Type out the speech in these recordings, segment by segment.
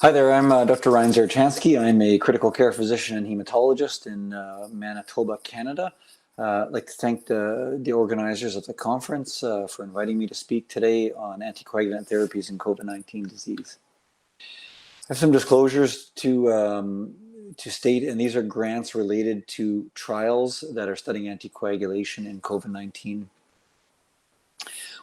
Hi there, I'm Dr. Ryan Zarychanski. I'm a critical care physician and hematologist in Manitoba, Canada. I'd like to thank the organizers of the conference for inviting me to speak today on anticoagulant therapies in COVID-19 disease. I have some disclosures to state, and these are grants related to trials that are studying anticoagulation in COVID-19.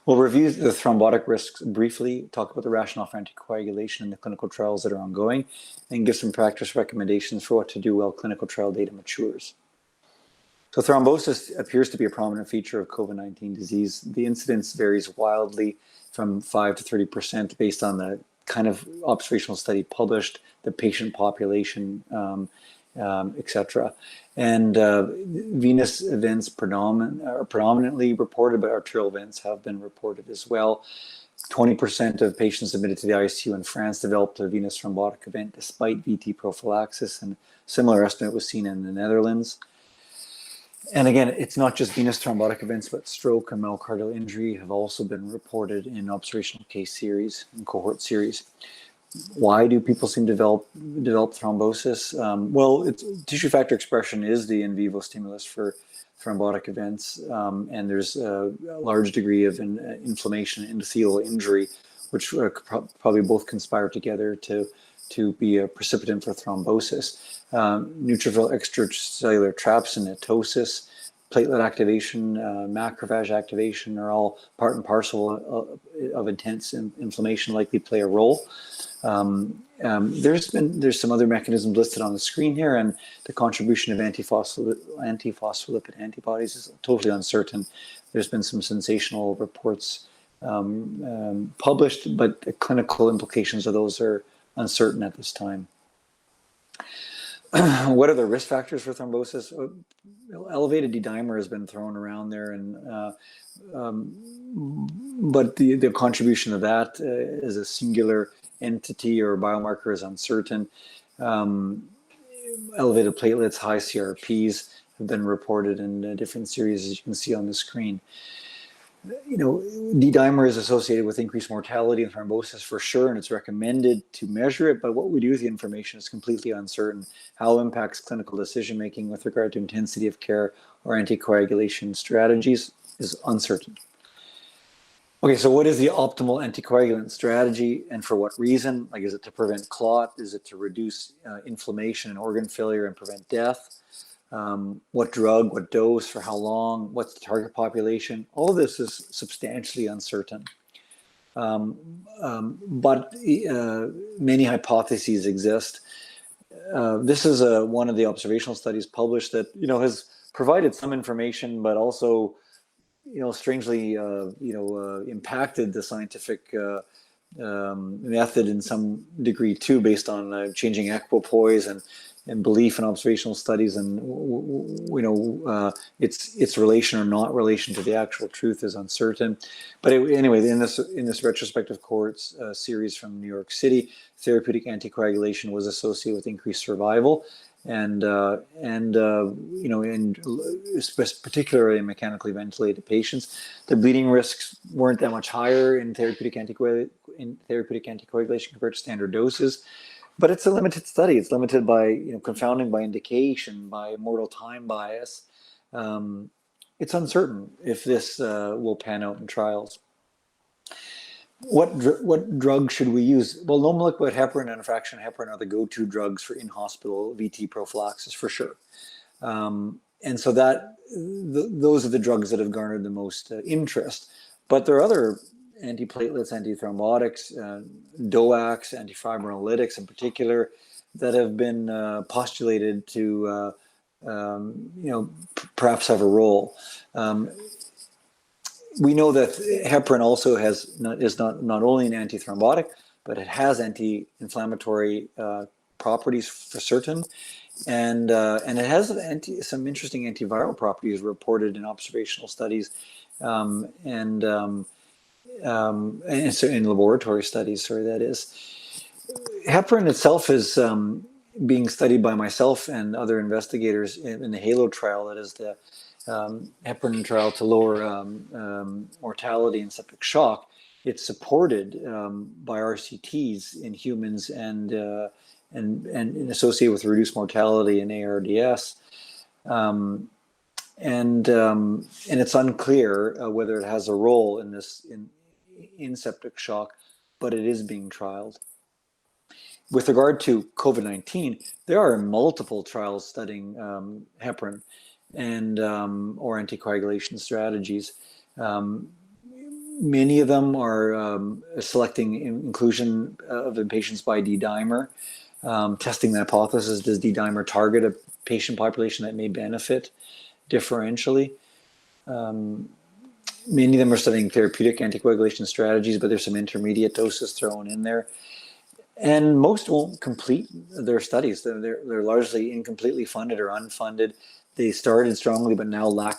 We'll review the thrombotic risks briefly, talk about the rationale for anticoagulation and the clinical trials that are ongoing, and give some practice recommendations for what to do while clinical trial data matures. So thrombosis appears to be a prominent feature of COVID-19 disease. The incidence varies wildly from 5 to 30% based on the kind of observational study published, the patient population, etc. And venous events are predominantly reported, but arterial events have been reported as well. 20% of patients admitted to the ICU in France developed a venous thrombotic event despite VT prophylaxis, and a similar estimate was seen in the Netherlands. And again, it's not just venous thrombotic events, but stroke and myocardial injury have also been reported in observational case series and cohort series. Why do people seem to develop thrombosis? Well, tissue factor expression is the in vivo stimulus for thrombotic events, and there's a large degree of inflammation and endothelial injury, which probably both conspire together to be a precipitant for thrombosis. Neutrophil extracellular traps and netosis, platelet activation, macrophage activation are all part and parcel of intense inflammation, likely play a role. There's some other mechanisms listed on the screen here, and the contribution of antiphospholipid antibodies is totally uncertain. There's been some sensational reports published, but the clinical implications of those are uncertain at this time. What are the risk factors for thrombosis? Elevated D-dimer has been thrown around there, but the contribution of that as a singular entity or biomarker is uncertain. Elevated platelets, high CRPs have been reported in different series, as you can see on the screen. D-dimer is associated with increased mortality and thrombosis for sure, and it's recommended to measure it, but what we do with the information is completely uncertain. How it impacts clinical decision-making with regard to intensity of care or anticoagulation strategies is uncertain. Okay, so what is the optimal anticoagulant strategy and for what reason? Like, is it to prevent clot? Is it to reduce inflammation and organ failure and prevent death? What drug, what dose, for how long, what's the target population? All of this is substantially uncertain. But many hypotheses exist. This is one of the observational studies published that has provided some information, but also strangely impacted the scientific method in some degree too, based on changing equipoise and belief in observational studies, and its relation or not relation to the actual truth is uncertain. But anyway, in this retrospective cohorts series from New York City, therapeutic anticoagulation was associated with increased survival, and particularly in mechanically ventilated patients. The bleeding risks weren't that much higher in therapeutic anticoagulation compared to standard doses. But it's a limited study. It's limited by confounding by indication, by mortal time bias. It's uncertain if this will pan out in trials. What drug should we use? Well, low molecular heparin and fractional heparin are the go-to drugs for in-hospital VT prophylaxis for sure. And so those are the drugs that have garnered the most interest. But there are other antiplatelets, antithrombotics, DOACs, antifibrinolytics in particular, that have been postulated to perhaps have a role. We know that heparin also is not only an antithrombotic, but it has anti-inflammatory properties for certain, and it has some interesting antiviral properties reported in observational studies, and so in laboratory studies, that is. Heparin itself is being studied by myself and other investigators in the HALO trial, that is the heparin trial to lower mortality and septic shock. It's supported by RCTs in humans and associated with reduced mortality in ARDS. And it's unclear whether it has a role in this in septic shock, but it is being trialed. With regard to COVID-19, there are multiple trials studying heparin and or anticoagulation strategies. Many of them are selecting inclusion of the patients by D-dimer, testing the hypothesis, does D-dimer target a patient population that may benefit differentially? Many of them are studying therapeutic anticoagulation strategies, but there's some intermediate doses thrown in there. And most won't complete their studies. They're largely incompletely funded or unfunded. They started strongly, but now lack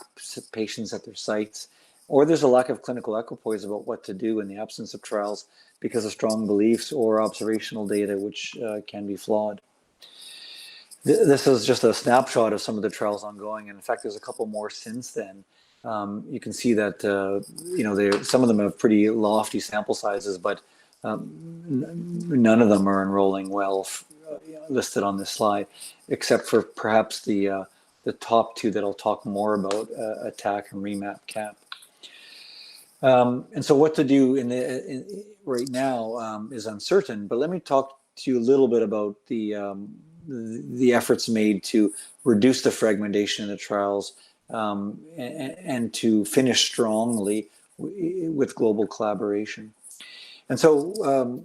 patients at their sites. Or there's a lack of clinical equipoise about what to do in the absence of trials because of strong beliefs or observational data, which can be flawed. This is just a snapshot of some of the trials ongoing. And in fact, there's a couple more since then. You can see that some of them have pretty lofty sample sizes, but none of them are enrolling well, listed on this slide, except for perhaps the top two that I'll talk more about, ATTACK and REMAP-CAP. And so what to do right now is uncertain, but let me talk to you a little bit about the efforts made to reduce the fragmentation in the trials and to finish strongly with global collaboration. And so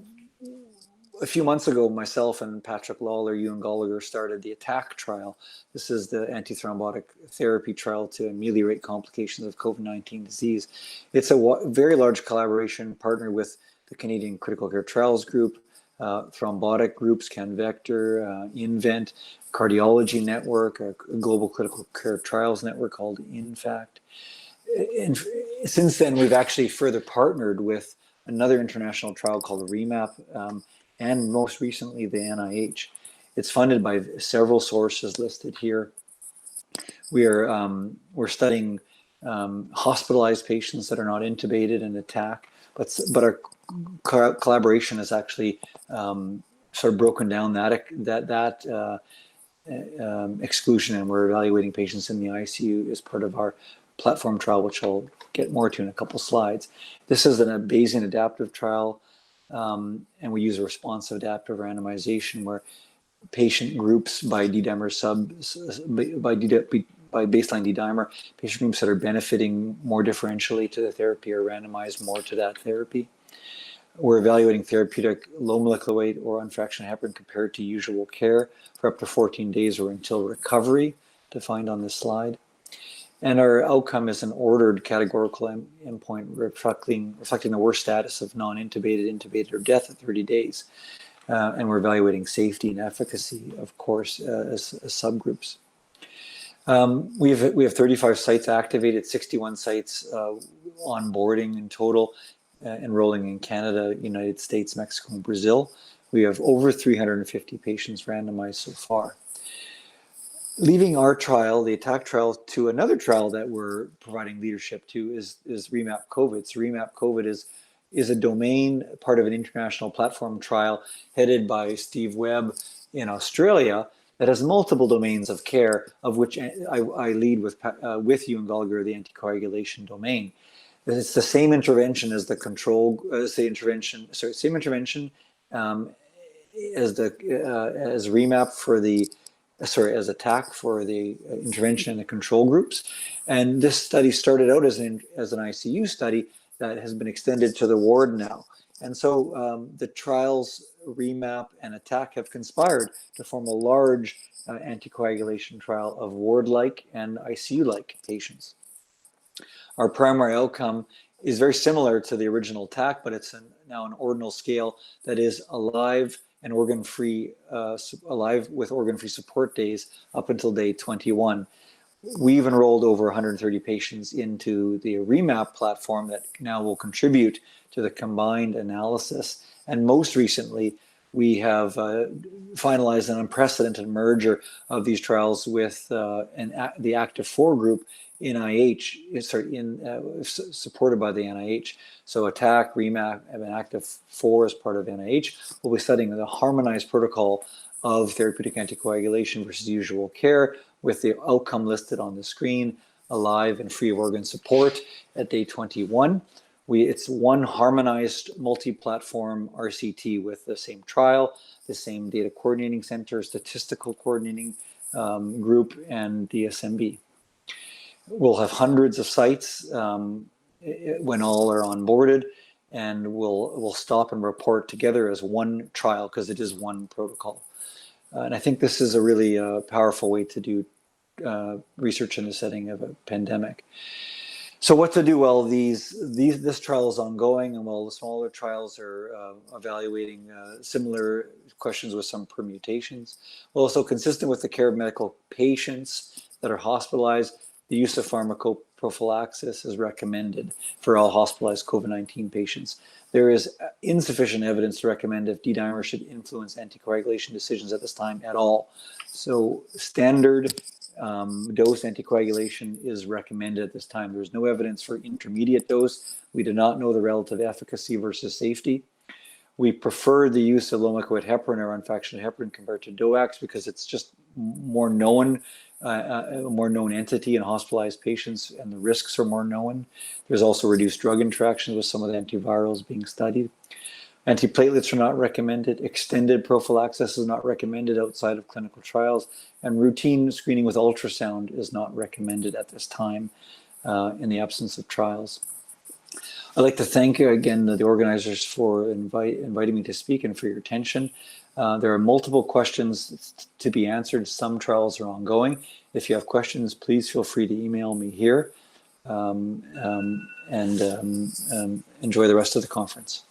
a few months ago, myself and Patrick Lawler, Ewan Gallagher started the ATTACK trial. This is the antithrombotic therapy trial to ameliorate complications of COVID-19 disease. It's a very large collaboration partnered with the Canadian Critical Care Trials Group, thrombotic groups, CanVector, Invent, Cardiology Network, a global critical care trials network called INFACT. And since then, we've actually further partnered with another international trial called REMAP, and most recently the NIH. It's funded by several sources listed here. We're studying hospitalized patients that are not intubated in ATTACK, but our collaboration has actually sort of broken down that exclusion, and we're evaluating patients in the ICU as part of our platform trial, which I'll get more to in a couple slides. This is a Bayesian adaptive trial, and we use a responsive adaptive randomization where patient groups by D-dimer by baseline D-dimer, patient groups that are benefiting more differentially to the therapy are randomized more to that therapy. We're evaluating therapeutic low molecular weight or unfractionated heparin compared to usual care for up to 14 days or until recovery, defined on this slide. And our outcome is an ordered categorical endpoint reflecting the worst status of non-intubated, intubated, or death at 30 days. And we're evaluating safety and efficacy, of course, as subgroups. We have 35 sites activated, 61 sites onboarding in total, enrolling in Canada, United States, Mexico, and Brazil. We have over 350 patients randomized so far. Leaving our trial, the ATTACK trial, to another trial that we're providing leadership to is REMAP-COVID. So REMAP-COVID is a domain, part of an international platform trial headed by Steve Webb in Australia that has multiple domains of care, of which I lead with Ewan Gallagher, the anticoagulation domain. It's the same intervention as the control, same intervention as REMAP for the, as ATTACK for the intervention in the control groups. And this study started out as an ICU study that has been extended to the ward now. And so the trials REMAP and ATTACK have conspired to form a large anticoagulation trial of ward-like and ICU-like patients. Our primary outcome is very similar to the original ATTACK, but it's now an ordinal scale that is alive and organ-free, alive with organ-free support days up until day 21. We've enrolled over 130 patients into the REMAP platform that now will contribute to the combined analysis. And most recently, we have finalized an unprecedented merger of these trials with the Active 4 group supported by the NIH. So ATTACK, REMAP, and ACTIV-4 as part of NIH. We'll be studying the harmonized protocol of therapeutic anticoagulation versus usual care with the outcome listed on the screen, alive and free of organ support at day 21. It's one harmonized multi-platform RCT with the same trial, the same data coordinating center, statistical coordinating group, and DSMB. We'll have hundreds of sites when all are onboarded, and we'll stop and report together as one trial because it is one protocol. And I think this is a really powerful way to do research in the setting of a pandemic. So what to do? Well, this trial is ongoing, and while the smaller trials are evaluating similar questions with some permutations. Also consistent with the care of medical patients that are hospitalized, the use of pharmacoprophylaxis is recommended for all hospitalized COVID-19 patients. There is insufficient evidence to recommend if D-dimer should influence anticoagulation decisions at this time at all. So standard dose anticoagulation is recommended at this time. There's no evidence for intermediate dose. We do not know the relative efficacy versus safety. We prefer the use of low-molecular weight heparin or unfractionated heparin compared to DOACs because it's just more known, a more known entity in hospitalized patients, and the risks are more known. There's also reduced drug interactions with some of the antivirals being studied. Antiplatelets are not recommended. Extended prophylaxis is not recommended outside of clinical trials, and routine screening with ultrasound is not recommended at this time in the absence of trials. I'd like to thank again the organizers for inviting me to speak and for your attention. There are multiple questions to be answered. Some trials are ongoing. If you have questions, please feel free to email me here, and enjoy the rest of the conference.